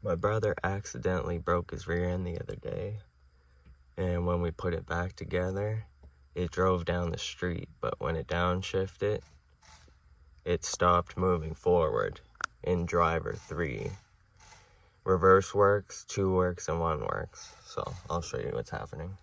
My brother accidentally broke his rear end the other day, and when we put it back together, it drove down the street, but when it downshifted, it stopped moving forward in driver 3. Reverse works, 2 works, and 1 works. So I'll show you what's happening.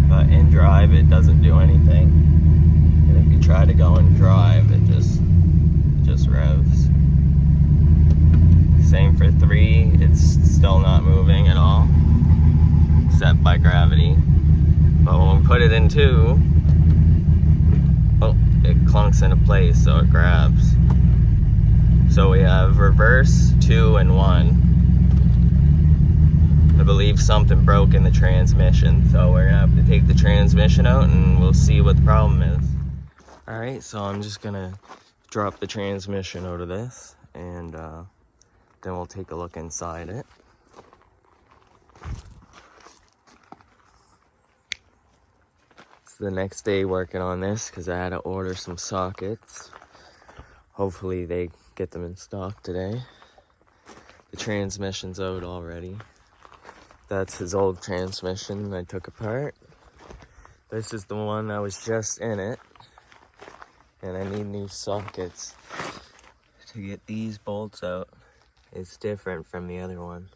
But in drive it doesn't do anything, and if you try to go in drive it just revs. Same for 3, it's still not moving at all except by gravity, but when we put it in 2, oh, it clunks into place, so it grabs. So we have reverse, 2, and 1. I believe something broke in the transmission, so we're gonna have to take the transmission out and we'll see what the problem is. Alright, so I'm just gonna drop the transmission out of this, and then we'll take a look inside it. It's the next day working on this because I had to order some sockets. Hopefully they get them in stock today. The transmission's out already. That's his old transmission I took apart. This is the one that was just in it. And I need new sockets to get these bolts out. It's different from the other one.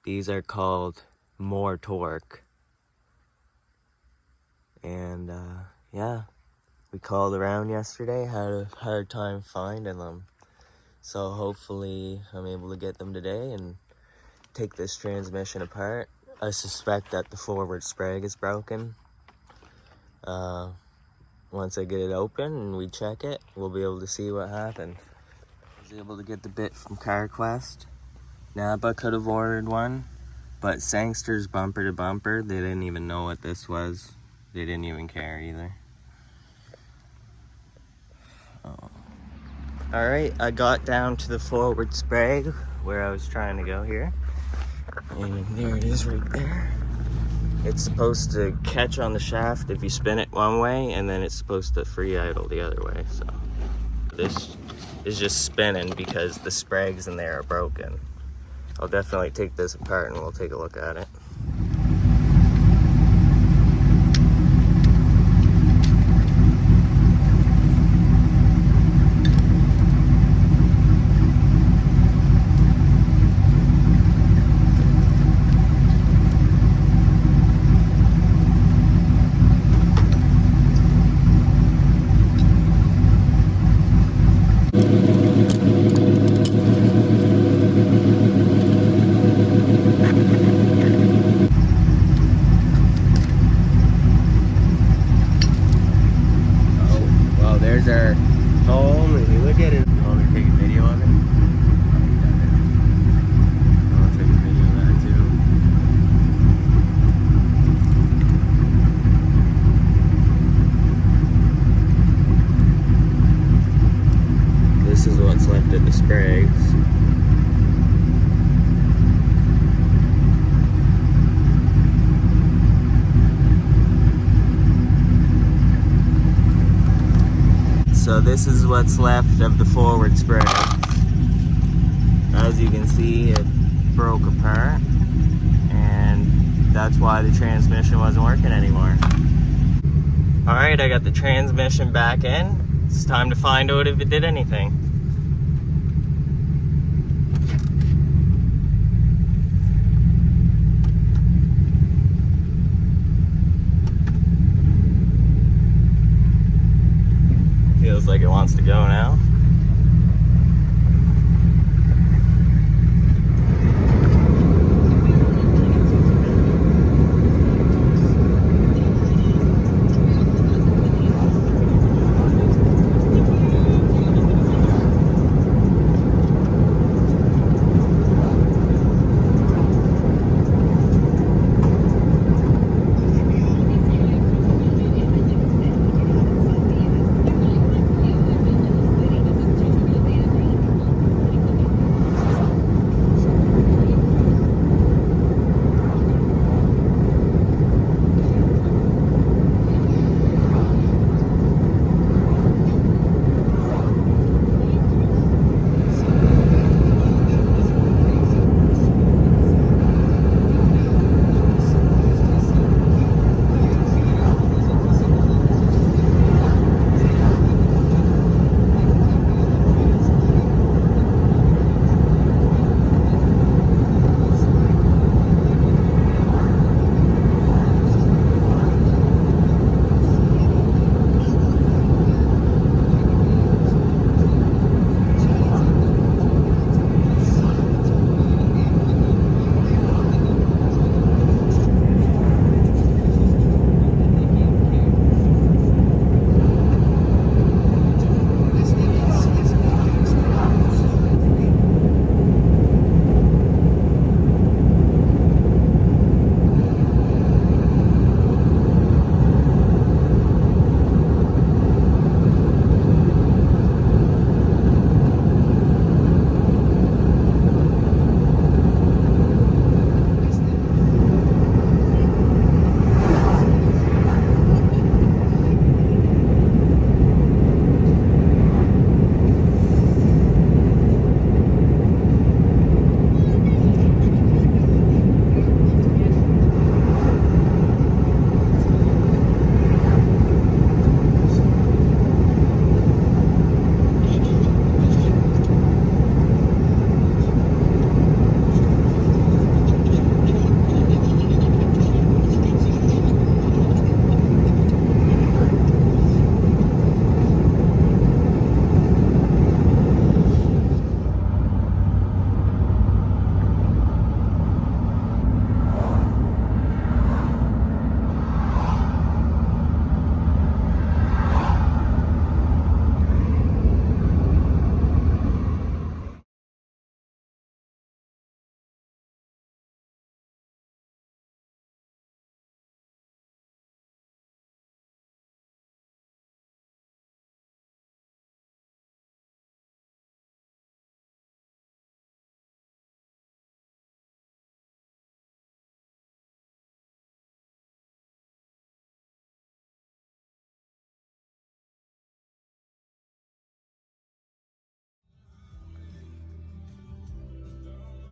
These are called more torque. And yeah, we called around yesterday, had a hard time finding them. So hopefully I'm able to get them today and take this transmission apart. I suspect that the forward sprag is broken. Once I get it open and we check it, we'll be able to see what happened. I was able to get the bit from CarQuest. Napa could have ordered one, but Sangster's bumper to bumper, they didn't even know what this was. They didn't even care either. Oh. Alright, I got down to the forward sprag where I was trying to go here. And there it is right there. It's supposed to catch on the shaft if you spin it one way, and then it's supposed to free idle the other way. So this is just spinning because the sprags in there are broken. I'll definitely take this apart and we'll take a look at it. There's our home, and you look at it. You want me to take a video of it? I'll take a video of that too. This is what's left of the sprags. So this is what's left of the forward sprag. As you can see, it broke apart, and that's why the transmission wasn't working anymore. Alright, I got the transmission back in. It's time to find out if it did anything. Feels like it wants to go now.